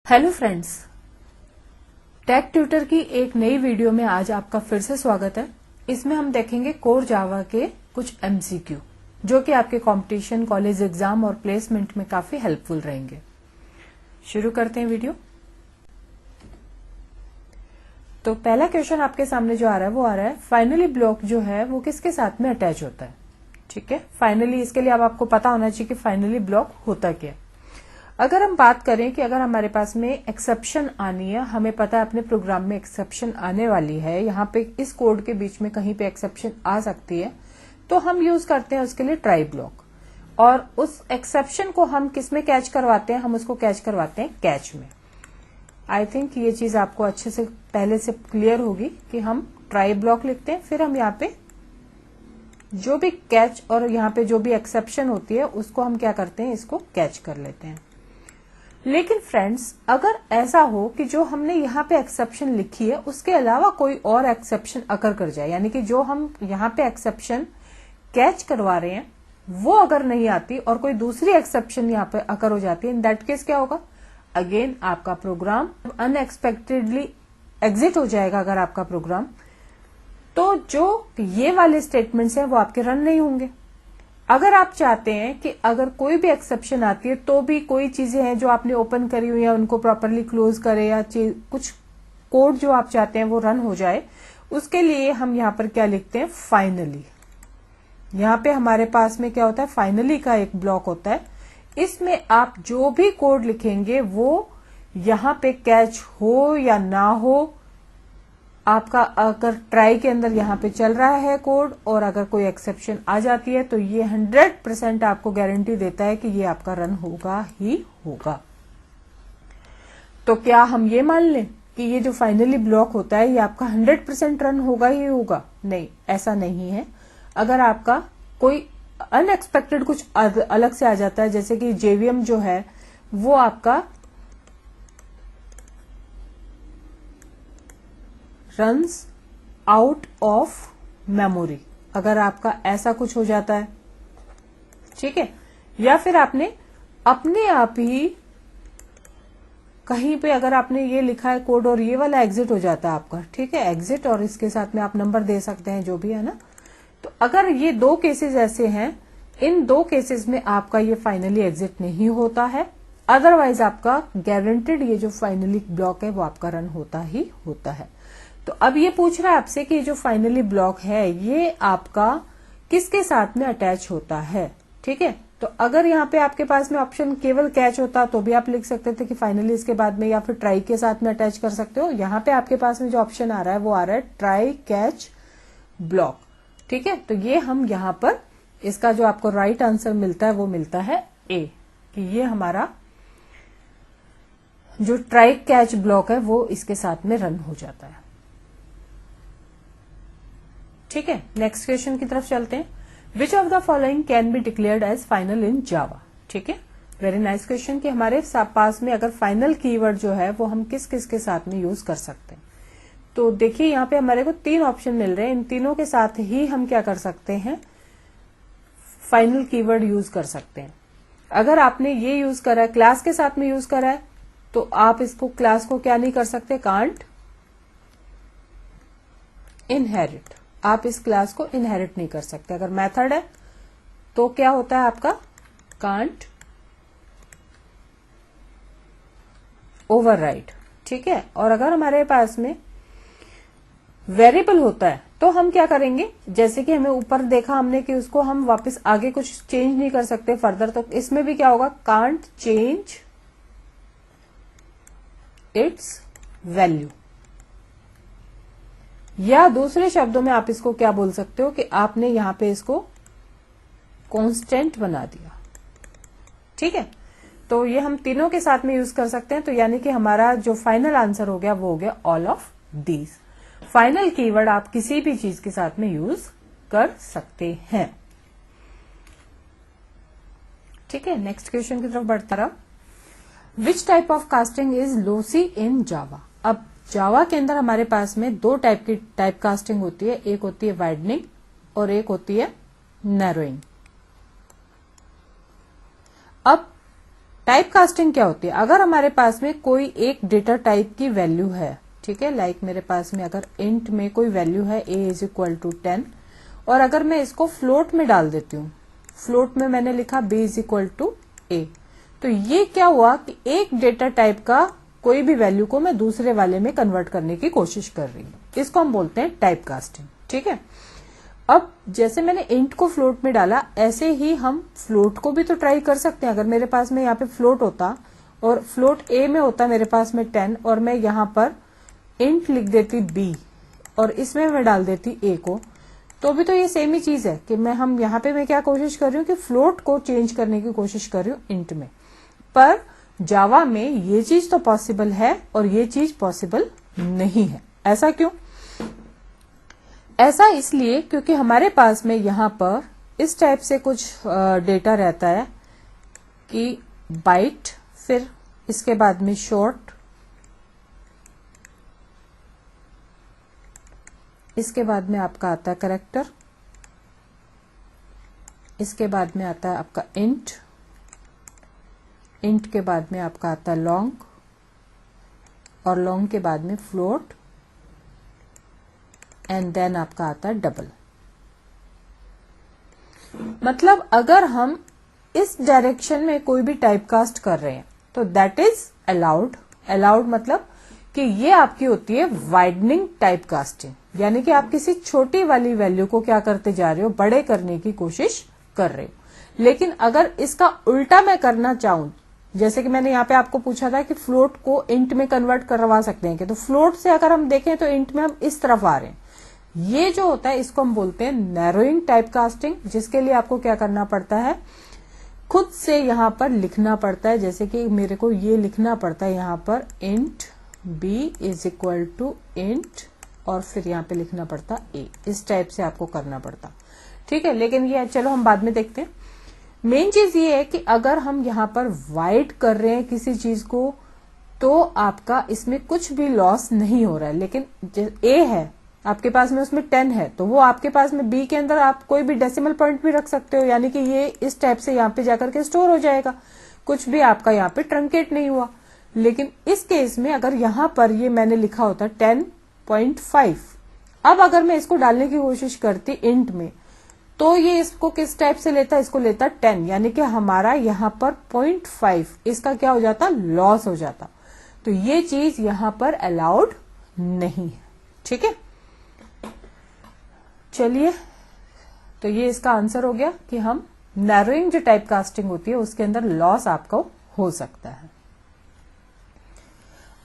Hello friends, take tutor की एक नई वीडियो में आज आपका फिर से स्वागत है। इसमें हम देखेंगे कोर जावा के कुछ एमसीक्यू जो कि आपके कंपटीशन, कॉलेज एग्जाम और प्लेसमेंट में काफी हेल्पफुल रहेंगे। शुरू करते हैं वीडियो। तो पहला क्वेश्चन आपके सामने जो आ रहा है वो आ रहा है फाइनली ब्लॉक जो है वो किसके साथ में अटैच होता है। ठीक है, फाइनली इसके लिए अब आपको पता होना चाहिए कि फाइनली ब्लॉक होता क्या है। अगर हम बात करें कि अगर हमारे पास में एक्सेप्शन आनी है, हमें पता है अपने प्रोग्राम में एक्सेप्शन आने वाली है, यहाँ पे इस कोड के बीच में कहीं पे एक्सेप्शन आ सकती है, तो हम यूज करते हैं उसके लिए ट्राई ब्लॉक। और उस एक्सेप्शन को हम किस में कैच करवाते हैं? हम उसको कैच करवाते हैं कैच में। आई थिंक ये चीज आपको अच्छे से पहले से क्लियर होगी कि हम ट्राई ब्लॉक लिखते हैं, फिर हम यहाँ पे जो भी कैच और यहाँ पे जो भी एक्सेप्शन होती है उसको हम क्या करते हैं, इसको कैच कर लेते हैं। लेकिन फ्रेंड्स, अगर ऐसा हो कि जो हमने यहाँ पे एक्सेप्शन लिखी है उसके अलावा कोई और एक्सेप्शन अकर कर जाए, यानी कि जो हम यहाँ पे एक्सेप्शन कैच करवा रहे हैं वो अगर नहीं आती और कोई दूसरी एक्सेप्शन यहाँ पे अकर हो जाती है, इन दैट केस क्या होगा? अगेन आपका प्रोग्राम अनएक्सपेक्टेडली एग्जिट हो जाएगा। अगर आपका प्रोग्राम, तो जो ये वाले स्टेटमेंट्स हैं वो आपके रन नहीं होंगे। अगर आप चाहते हैं कि अगर कोई भी एक्सेप्शन आती है तो भी कोई चीजें हैं जो आपने ओपन करी हुई है उनको प्रॉपरली क्लोज करे, या कुछ कोड जो आप चाहते हैं वो रन हो जाए, उसके लिए हम यहाँ पर क्या लिखते हैं? फाइनली। यहाँ पे हमारे पास में क्या होता है? फाइनली का एक ब्लॉक होता है। इसमें आप जो भी कोड लिखेंगे वो यहाँ पे कैच हो या ना हो, आपका अगर ट्राई के अंदर यहाँ पे चल रहा है कोड और अगर कोई एक्सेप्शन आ जाती है तो ये 100% आपको गारंटी देता है कि ये आपका रन होगा ही होगा। तो क्या हम ये मान लें कि ये जो फाइनली ब्लॉक होता है ये आपका 100% रन होगा ही होगा? नहीं, ऐसा नहीं है। अगर आपका कोई अनएक्सपेक्टेड कुछ अलग से आ जाता है, जैसे कि जेवीएम जो है वो आपका रन्स आउट ऑफ मेमोरी, अगर आपका ऐसा कुछ हो जाता है, ठीक है, या फिर आपने अपने आप ही कहीं पे अगर आपने ये लिखा है कोड और ये वाला एग्जिट हो जाता है आपका, ठीक है, एग्जिट और इसके साथ में आप नंबर दे सकते हैं जो भी है ना। तो अगर ये दो केसेस ऐसे हैं, इन दो केसेस में आपका ये फाइनली एग्जिट नहीं होता है, अदरवाइज आपका गारंटेड ये जो फाइनली ब्लॉक है वो आपका रन होता ही होता है। तो अब ये पूछ रहा है आपसे कि जो फाइनली ब्लॉक है ये आपका किसके साथ में अटैच होता है। ठीक है, तो अगर यहाँ पे आपके पास में ऑप्शन केवल कैच होता तो भी आप लिख सकते थे कि फाइनली इसके बाद में, या फिर ट्राई के साथ में अटैच कर सकते हो। यहाँ पे आपके पास में जो ऑप्शन आ रहा है वो आ रहा है ट्राई कैच ब्लॉक। ठीक है, तो ये हम यहाँ पर इसका जो आपको राइट आंसर मिलता है वो मिलता है ए, कि ये हमारा जो ट्राई कैच ब्लॉक है वो इसके साथ में रन हो जाता है। ठीक है, नेक्स्ट क्वेश्चन की तरफ चलते हैं। Which of the following can be declared as final in Java. ठीक है, वेरी नाइस क्वेश्चन कि हमारे पास में अगर फाइनल कीवर्ड जो है वो हम किस किस के साथ में यूज कर सकते हैं। तो देखिए यहाँ पे हमारे को तीन ऑप्शन मिल रहे हैं, इन तीनों के साथ ही हम क्या कर सकते हैं? फाइनल कीवर्ड यूज कर सकते हैं। अगर आपने ये यूज करा है, क्लास के साथ में यूज करा है, तो आप इसको क्लास को क्या नहीं कर सकते? Can't inherit. आप इस क्लास को इनहेरिट नहीं कर सकते। अगर मेथड है तो क्या होता है आपका? Can't override. ठीक है, और अगर हमारे पास में वेरिएबल होता है तो हम क्या करेंगे? जैसे कि हमें ऊपर देखा हमने कि उसको हम वापस आगे कुछ चेंज नहीं कर सकते फर्दर, तो इसमें भी क्या होगा? Can't change it's value. या दूसरे शब्दों में आप इसको क्या बोल सकते हो कि आपने यहां पे इसको कांस्टेंट बना दिया। ठीक है, तो ये हम तीनों के साथ में यूज कर सकते हैं। तो यानी कि हमारा जो फाइनल आंसर हो गया वो हो गया all of these. Final keyword आप किसी भी चीज के साथ में यूज कर सकते हैं। ठीक है, नेक्स्ट क्वेश्चन की तरफ बढ़ता रहा। Which type of casting is lossy in Java. अब जावा के अंदर हमारे पास में दो टाइप की टाइप कास्टिंग होती है, एक होती है वाइडनिंग और एक होती है नैरोइंग। अब टाइप कास्टिंग क्या होती है? अगर हमारे पास में कोई एक डेटा टाइप की वैल्यू है, ठीक है, लाइक मेरे पास में अगर इंट में कोई वैल्यू है a इज इक्वल टू 10 और अगर मैं इसको फ्लोट में डाल देती हूँ, फ्लोट में मैंने लिखा b is equal to a, तो ये क्या हुआ कि एक डेटा टाइप का कोई भी वैल्यू को मैं दूसरे वाले में कन्वर्ट करने की कोशिश कर रही हूँ, इसको हम बोलते हैं टाइप कास्टिंग। ठीक है, अब जैसे मैंने इंट को फ्लोट में डाला, ऐसे ही हम फ्लोट को भी तो ट्राई कर सकते हैं। अगर मेरे पास में यहाँ पे फ्लोट होता और फ्लोट a में होता मेरे पास में 10 और मैं यहाँ पर इंट लिख देती b और इसमें मैं डाल देती a को, तो भी तो ये सेम ही चीज है कि हम यहाँ पे मैं क्या कोशिश कर रही हूँ कि फ्लोट को चेंज करने की कोशिश कर रही हूँ इंट में। पर जावा में ये चीज तो पॉसिबल है और ये चीज पॉसिबल नहीं है। ऐसा क्यों? ऐसा इसलिए क्योंकि हमारे पास में यहाँ पर इस टाइप से कुछ डेटा रहता है कि बाइट, फिर इसके बाद में शॉर्ट, इसके बाद में आपका आता है कैरेक्टर, इसके बाद में आता है आपका इंट, इंट के बाद में आपका आता है लॉन्ग और लॉन्ग के बाद में फ्लोट एंड देन आपका आता है डबल। मतलब अगर हम इस डायरेक्शन में कोई भी टाइपकास्ट कर रहे हैं तो दैट इज अलाउड। अलाउड मतलब कि ये आपकी होती है वाइडनिंग टाइपकास्टिंग, यानी कि आप किसी छोटी वाली वैल्यू को क्या करते जा रहे हो, बड़े करने की कोशिश कर रहे हो। लेकिन अगर इसका उल्टा मैं करना चाहूं, जैसे कि मैंने यहाँ पे आपको पूछा था कि फ्लोट को इंट में कन्वर्ट करवा सकते हैं कि, तो फ्लोट से अगर हम देखें तो इंट में हम इस तरफ आ रहे हैं। ये जो होता है इसको हम बोलते हैं नैरोइंग टाइपकास्टिंग, जिसके लिए आपको क्या करना पड़ता है, खुद से यहाँ पर लिखना पड़ता है। जैसे कि मेरे को ये लिखना पड़ता है यहाँ पर int b is equal to int और फिर यहाँ पे लिखना पड़ता a, इस टाइप से आपको करना पड़ता। ठीक है, लेकिन ये चलो हम बाद में देखते हैं। मेन चीज ये है कि अगर हम यहाँ पर वाइड कर रहे हैं किसी चीज को तो आपका इसमें कुछ भी लॉस नहीं हो रहा है। लेकिन a है आपके पास में, उसमें 10 है, तो वो आपके पास में b के अंदर आप कोई भी डेसिमल पॉइंट भी रख सकते हो, यानी कि ये इस टाइप से यहाँ पे जाकर के स्टोर हो जाएगा, कुछ भी आपका यहाँ पे ट्रंकेट नहीं हुआ। लेकिन इस केस में अगर यहाँ पर ये मैंने लिखा होता 10.5, अब अगर मैं इसको डालने की कोशिश करती इंट में तो ये इसको किस टाइप से लेता, इसको लेता 10, यानी कि हमारा यहाँ पर 0.5 इसका क्या हो जाता, लॉस हो जाता। तो ये चीज यहाँ पर अलाउड नहीं है। ठीक है, चलिए, तो ये इसका आंसर हो गया कि हम नैरोइंग जो टाइपकास्टिंग होती है उसके अंदर लॉस आपको हो सकता है।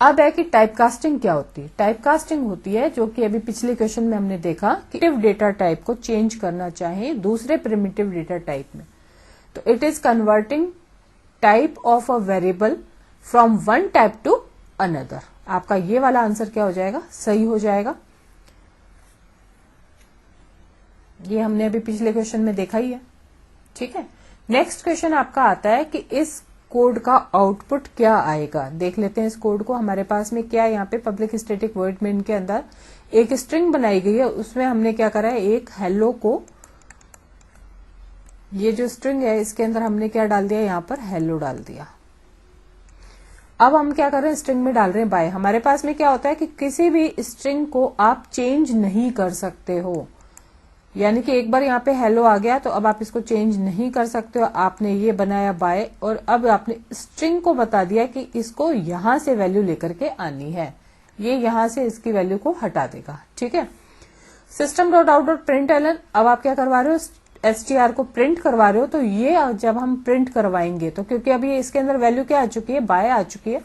अब है कि टाइपकास्टिंग क्या होती है। टाइपकास्टिंग होती है जो कि अभी पिछले क्वेश्चन में हमने देखा कि प्रिमिटिव डेटा टाइप को चेंज करना चाहे दूसरे प्रिमिटिव डेटा टाइप में, तो it is converting type of a variable from one type two another. आपका ये वाला आंसर क्या हो जाएगा, सही हो जाएगा। ये हमने अभी पिछले क्वेश्चन में देखा ही है। ठीक है, नेक्स्ट क्वेश्चन आपका आता है कि इस कोड का आउटपुट क्या आएगा। देख लेते हैं इस कोड को। हमारे पास में क्या है, यहाँ पे पब्लिक स्टैटिक वॉइड मेन के अंदर एक स्ट्रिंग बनाई गई है, उसमें हमने क्या करा है, एक हेलो को, ये जो स्ट्रिंग है इसके अंदर हमने क्या डाल दिया, यहाँ पर हेलो डाल दिया। अब हम क्या कर रहे हैं, स्ट्रिंग में डाल रहे हैं बाय। हमारे पास में क्या होता है कि किसी भी स्ट्रिंग को आप चेंज नहीं कर सकते हो, यानी कि एक बार यहाँ पे हेलो आ गया तो अब आप इसको चेंज नहीं कर सकते हो। आपने ये बनाया बाय और अब आपने स्ट्रिंग को बता दिया कि इसको यहां से वैल्यू लेकर के आनी है, ये यहां से इसकी वैल्यू को हटा देगा। ठीक है, system dot out dot println, अब आप क्या करवा रहे हो, str को प्रिंट करवा रहे हो। तो ये जब हम प्रिंट करवाएंगे तो क्योंकि अब ये इसके अंदर वैल्यू क्या आ चुकी है, बाय आ चुकी है,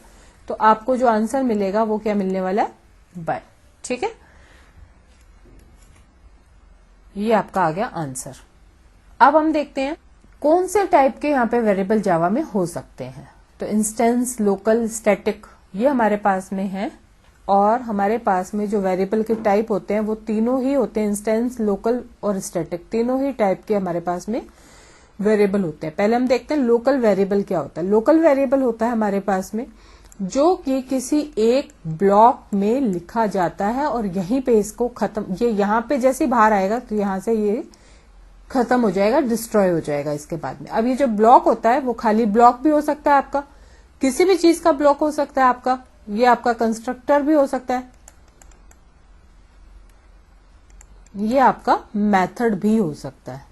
तो आपको जो आंसर मिलेगा वो क्या मिलने वाला है, बाय। ठीक है, ये आपका आ गया आंसर। अब हम देखते हैं कौन से टाइप के यहाँ पे वेरिएबल जावा में हो सकते हैं। तो इंस्टेंस, लोकल, स्टैटिक, ये हमारे पास में है। और हमारे पास में जो वेरिएबल के टाइप होते हैं वो तीनों ही होते हैं, इंस्टेंस, लोकल और स्टैटिक, तीनों ही टाइप के हमारे पास में वेरिएबल होते हैं। पहले हम देखते हैं लोकल वेरिएबल क्या होता है। लोकल वेरिएबल होता है हमारे पास में जो कि किसी एक ब्लॉक में लिखा जाता है और यहीं पे इसको खत्म, ये यहाँ पे जैसे बाहर आएगा तो यहाँ से ये खत्म हो जाएगा, डिस्ट्रॉय हो जाएगा इसके बाद में। अब ये जो ब्लॉक होता है वो खाली ब्लॉक भी हो सकता है आपका, किसी भी चीज का ब्लॉक हो सकता है आपका, ये आपका कंस्ट्रक्टर भी हो सकता है, ये आपका मेथड भी हो सकता है।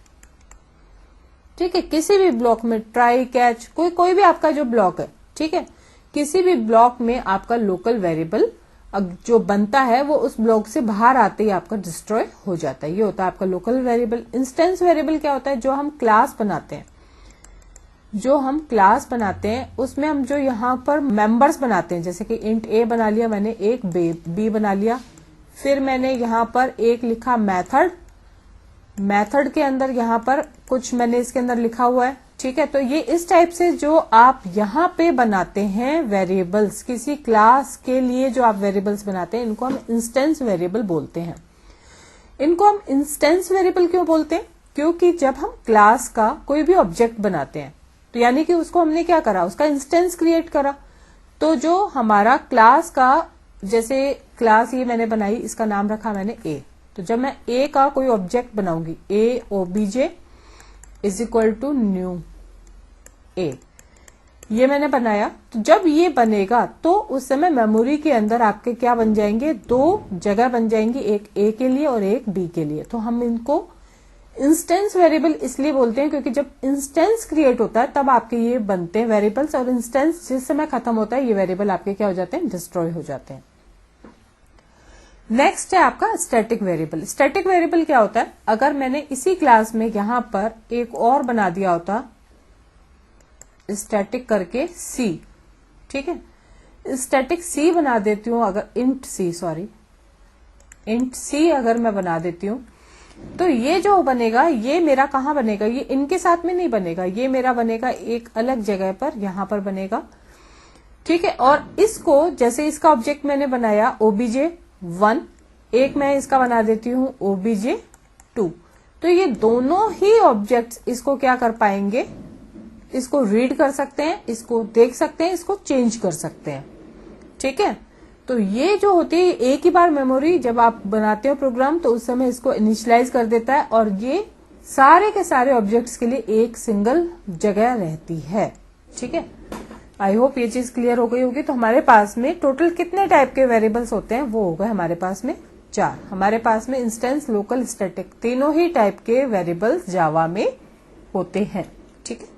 ठीक है, किसी भी ब्लॉक में ट्राई कैच कोई भी आपका जो ब्लॉक है, ठीक है, किसी भी ब्लॉक में आपका लोकल वेरिएबल जो बनता है वो उस ब्लॉक से बाहर आते ही आपका डिस्ट्रॉय हो जाता है। ये होता है आपका लोकल वेरिएबल। इंस्टेंस वेरिएबल क्या होता है? जो हम क्लास बनाते हैं, जो हम क्लास बनाते हैं उसमें हम जो यहाँ पर मेंबर्स बनाते हैं, जैसे कि इंट ए बना लिया मैंने, एक बी बना लिया, फिर मैंने यहाँ पर एक लिखा मेथड, मेथड के अंदर यहाँ पर कुछ मैंने इसके अंदर लिखा हुआ है। ठीक है, तो ये इस टाइप से जो आप यहाँ पे बनाते हैं वेरिएबल्स, किसी क्लास के लिए जो आप वेरिएबल्स बनाते हैं, इनको हम इंस्टेंस वेरिएबल बोलते हैं। इनको हम इंस्टेंस वेरिएबल क्यों बोलते हैं? क्योंकि जब हम क्लास का कोई भी ऑब्जेक्ट बनाते हैं तो यानी कि उसको हमने क्या करा, उसका इंस्टेंस क्रिएट करा। तो जो हमारा क्लास का, जैसे क्लास ये मैंने बनाई, इसका नाम रखा मैंने ए, तो जब मैं ए का कोई ऑब्जेक्ट बनाऊंगी, A obj is equal to new A, ये मैंने बनाया, तो जब ये बनेगा तो उस समय मेमोरी के अंदर आपके क्या बन जाएंगे, दो जगह बन जाएंगी, एक ए के लिए और एक बी के लिए। तो हम इनको इंस्टेंस वेरिएबल इसलिए बोलते हैं क्योंकि जब इंस्टेंस क्रिएट होता है तब आपके ये बनते हैं वेरिएबल्स, और इंस्टेंस जिस समय खत्म होता है ये वेरिएबल आपके क्या हो जाते हैं, डिस्ट्रॉय हो जाते हैं। नेक्स्ट है आपका स्टैटिक वेरिएबल। स्टैटिक वेरिएबल क्या होता है? अगर मैंने इसी क्लास में यहां पर एक और बना दिया होता स्टैटिक करके सी, ठीक है, स्टैटिक सी बना देती हूं, अगर इंट सी अगर मैं बना देती हूं, तो ये जो बनेगा ये मेरा कहां बनेगा, ये इनके साथ में नहीं बनेगा, ये मेरा बनेगा एक अलग जगह पर, यहां पर बनेगा। ठीक है, और इसको जैसे इसका ऑब्जेक्ट मैंने बनाया ओबीजे 1, एक मैं इसका बना देती हूं ओबीजे 2, तो ये दोनों ही ऑब्जेक्ट्स इसको क्या कर पाएंगे, इसको रीड कर सकते हैं, इसको देख सकते हैं, इसको चेंज कर सकते हैं। ठीक है, तो ये जो होती है एक ही बार मेमोरी जब आप बनाते हो प्रोग्राम तो उस समय इसको इनिशियलाइज कर देता है, और ये सारे के सारे ऑब्जेक्ट्स के लिए एक सिंगल जगह रहती है। ठीक है, आई होप ये चीज क्लियर हो गई होगी। तो हमारे पास में टोटल कितने टाइप के वेरिएबल्स होते हैं, वो हो गए हमारे पास में 4। हमारे पास में इंस्टेंस, लोकल, स्टैटिक, तीनों ही टाइप के वेरिएबल्स जावा में होते हैं। ठीक है,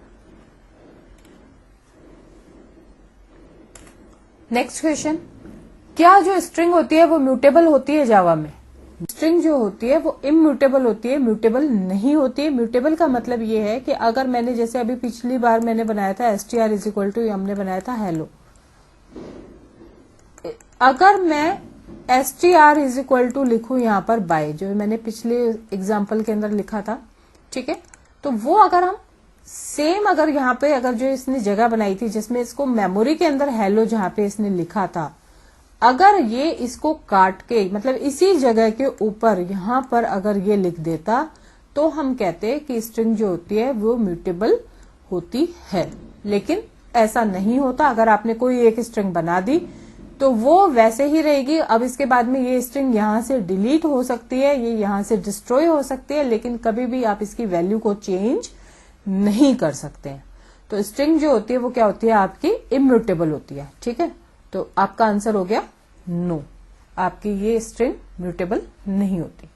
नेक्स्ट क्वेश्चन, क्या जो स्ट्रिंग होती है वो म्यूटेबल होती है जावा में? स्ट्रिंग जो होती है वो इम्यूटेबल होती है, म्यूटेबल नहीं होती है। म्यूटेबल का मतलब ये है कि अगर मैंने, जैसे अभी पिछली बार मैंने बनाया था str इज इक्वल टू, हमने बनाया था हेलो, अगर मैं str इज इक्वल टू लिखूं यहाँ पर बाय, जो मैंने पिछले एग्जाम्पल के अंदर लिखा था, ठीक है, तो वो अगर हम सेम, अगर यहाँ पे अगर जो इसने जगह बनाई थी जिसमें इसको मेमोरी के अंदर हेलो जहां पे इसने लिखा था, अगर ये इसको काट के, मतलब इसी जगह के ऊपर यहां पर अगर ये लिख देता, तो हम कहते हैं कि स्ट्रिंग जो होती है वो म्यूटेबल होती है। लेकिन ऐसा नहीं होता। अगर आपने कोई एक स्ट्रिंग बना दी तो वो वैसे ही रहेगी। अब इसके बाद में ये स्ट्रिंग यहां से डिलीट हो सकती है, ये यहां से डिस्ट्रॉय हो सकती है, लेकिन कभी भी आप इसकी वैल्यू को चेंज नहीं कर सकते हैं। तो स्ट्रिंग जो होती है वो क्या होती है, आपकी इम्यूटेबल होती है। ठीक है, तो आपका आंसर हो गया नो, आपकी ये स्ट्रिंग म्यूटेबल नहीं होती,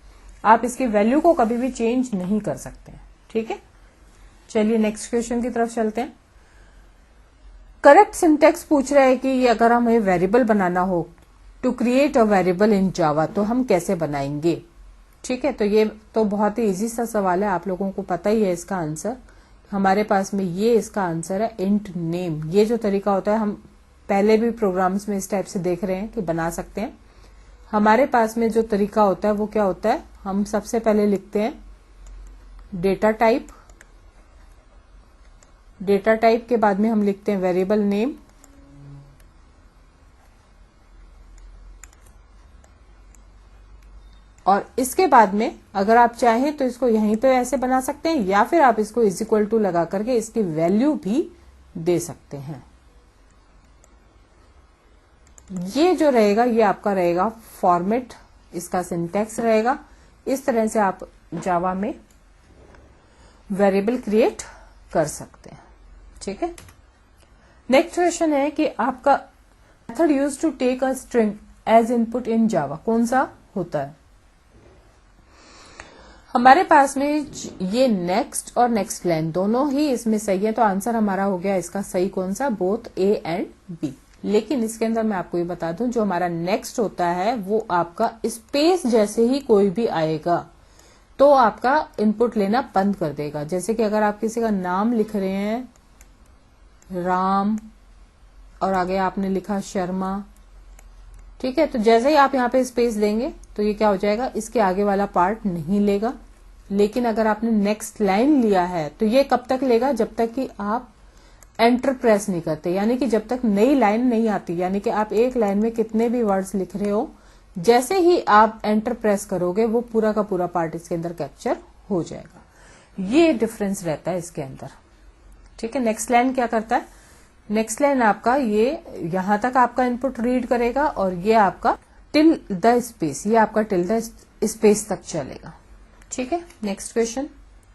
आप इसकी वैल्यू को कभी भी चेंज नहीं कर सकते हैं। ठीक है, चलिए नेक्स्ट क्वेश्चन की तरफ चलते हैं। करेक्ट सिंटेक्स पूछ रहा है कि ये अगर हमें वेरिएबल बनाना हो, to create a variable in Java, तो हम कैसे बनाएंगे। ठीक है, तो ये तो बहुत ही इजी सा सवाल है, आप लोगों को पता ही है इसका आंसर। हमारे पास में ये इसका आंसर है, इंट नेम। ये जो तरीका होता है हम पहले भी प्रोग्राम्स में इस टाइप से देख रहे हैं कि बना सकते हैं। हमारे पास में जो तरीका होता है वो क्या होता है, हम सबसे पहले लिखते हैं डेटा टाइप, डेटा टाइप के बाद में हम लिखते हैं वेरिएबल नेम, और इसके बाद में अगर आप चाहें तो इसको यहीं पे ऐसे बना सकते हैं, या फिर आप इसको इज इक्वल टू लगा करके इसकी वैल्यू भी दे सकते हैं। ये जो रहेगा ये आपका रहेगा फॉर्मेट, इसका सिंटैक्स रहेगा। इस तरह से आप जावा में वेरिएबल क्रिएट कर सकते हैं। ठीक है, नेक्स्ट क्वेश्चन है कि आपका method use to take a string as input in Java कौन सा होता है। हमारे पास में ये नेक्स्ट और नेक्स्ट लाइन दोनों ही इसमें सही है, तो आंसर हमारा हो गया इसका सही कौन सा, बोथ ए एंड बी। लेकिन इसके अंदर मैं आपको ये बता दूं, जो हमारा नेक्स्ट होता है वो आपका स्पेस जैसे ही कोई भी आएगा तो आपका इनपुट लेना बंद कर देगा। जैसे कि अगर आप किसी का नाम लिख रहे हैं राम और आगे आपने लिखा शर्मा, ठीक है, तो जैसे ही आप यहाँ पे स्पेस देंगे तो ये क्या हो जाएगा, इसके आगे वाला पार्ट नहीं लेगा। लेकिन अगर आपने नेक्स्ट लाइन लिया है तो ये कब तक लेगा, जब तक कि आप एंटर प्रेस नहीं करते, यानी कि जब तक नई लाइन नहीं आती। यानी कि आप एक लाइन में कितने भी वर्ड्स लिख रहे हो, जैसे ही आप एंटर प्रेस करोगे वो पूरा का पूरा पार्ट इसके अंदर कैप्चर हो जाएगा। ये डिफरेंस रहता है इसके अंदर। ठीक है, नेक्स्ट लाइन क्या करता है, नेक्स्ट लाइन आपका ये यहां तक आपका इनपुट रीड करेगा और ये आपका टिल द स्पेस, ये आपका टिल द स्पेस तक चलेगा। ठीक है, next question,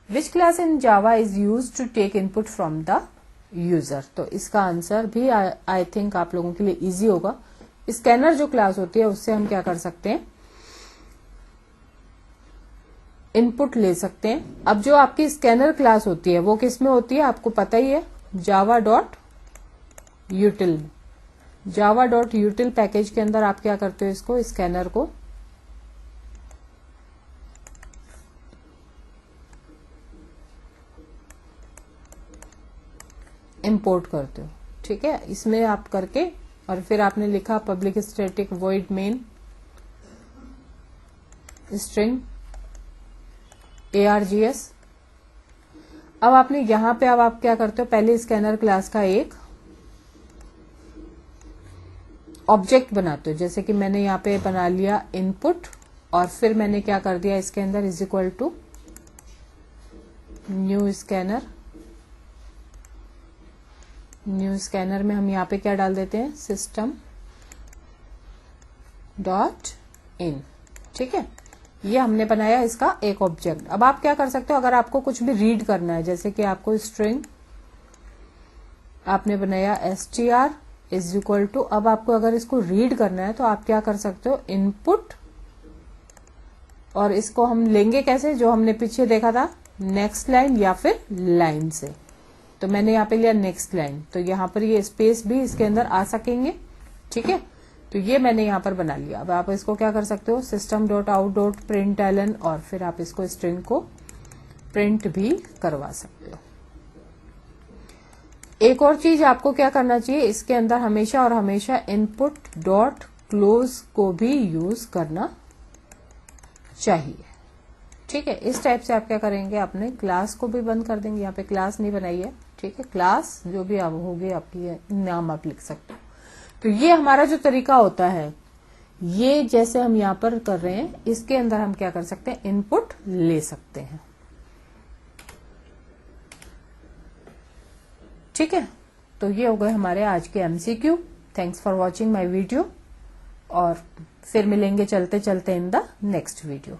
which class in Java is use to take input from the user. तो इसका आंसर भी आई थिंक आप लोगों के लिए इजी होगा। स्कैनर जो क्लास होती है उससे हम क्या कर सकते हैं, इनपुट ले सकते हैं। अब जो आपकी स्कैनर क्लास होती है वो किस में होती है, आपको पता ही है, Java dot यूटिल। Java dot यूटिल package के अंदर आप क्या करते हो, इसको स्कैनर को इंपोर्ट करते हो। ठीक है, इसमें आप करके और फिर आपने लिखा public static void main string args। अब आपने यहां पे अब आप क्या करते हो, पहले स्कैनर क्लास का एक ऑब्जेक्ट बनाते हो। जैसे कि मैंने यहाँ पे बना लिया इनपुट और फिर मैंने क्या कर दिया इसके अंदर is equal to new scanner. New scanner में हम यहाँ पे क्या डाल देते हैं, सिस्टम डॉट इन। ठीक है, ये हमने बनाया इसका एक ऑब्जेक्ट। अब आप क्या कर सकते हो, अगर आपको कुछ भी रीड करना है, जैसे कि आपको स्ट्रिंग आपने बनाया str इज इक्वल टू, अब आपको अगर इसको रीड करना है तो आप क्या कर सकते हो, इनपुट, और इसको हम लेंगे कैसे, जो हमने पीछे देखा था नेक्स्ट लाइन या फिर लाइन से। तो मैंने यहाँ पे लिया नेक्स्ट लाइन, तो यहाँ पर ये स्पेस भी इसके अंदर आ सकेंगे। ठीक है, तो ये मैंने यहाँ पर बना लिया। अब आप इसको क्या कर सकते हो, system dot out dot println, और फिर आप इसको स्ट्रिंग को प्रिंट भी करवा सकते हो। एक और चीज आपको क्या करना चाहिए, इसके अंदर हमेशा और हमेशा इनपुट डॉट क्लोज को भी यूज करना चाहिए। ठीक है, इस टाइप से आप क्या करेंगे, अपने क्लास को भी बंद कर देंगे। यहाँ पे क्लास नहीं बनाई है, ठीक है, क्लास जो भी आप होगी आपकी नाम आप लिख सकते हो। तो ये हमारा जो तरीका होता है, ये जैसे हम यहाँ पर कर रहे हैं, इसके अंदर हम क्या कर सकते हैं, इनपुट ले सकते हैं। ठीक है, तो ये हो गए हमारे आज के MCQ। Thanks for watching my video, और फिर मिलेंगे चलते चलते इन द नेक्स्ट वीडियो।